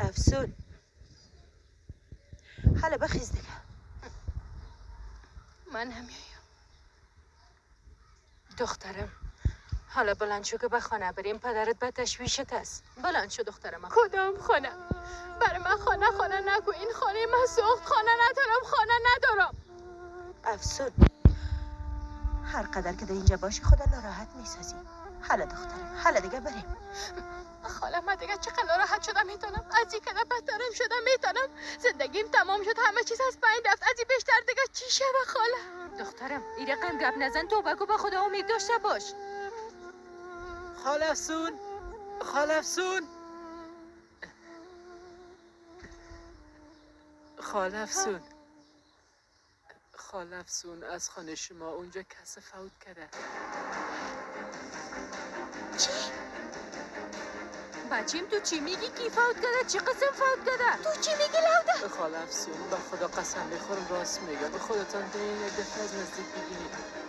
افسون حالا بخیز دیگه. من نمیایم دخترم. حالا بلند شو که به خانه بریم، پدرت به تشویشت است. بلند شو دخترم. کدام خانه؟ برای من خانه نگو. این خانه من سوخت. خانه ندارم، خانه ندارم. افسون هر قدر که در اینجا باشی خدا ناراحت میسازی. حالا دخترم حالا دیگه بریم. خاله من دیگه چقدر ناراحت شدم میتونم. از این کده بدترم شدم میتونم. زندگیم تمام شد، همه چیز از بین رفت. از این بیشتر دیگه چی شوه خاله؟ دخترم این رقم گپ نزن، تو بگو به خدا امید داشته باش. خاله افسون، خاله افسون، خاله افسون، خاله افسون، از خانه شما اونجا کس فوت کرده. چی؟ بچیم تو چی میگی؟ کی فوت کرده؟ چی قسم فوت کرده؟ تو چی میگی لوده؟ خاله افسون به خدا قسم میخورم راست میگم. به خودتان برین یک دفعه از نزدیک ببینید.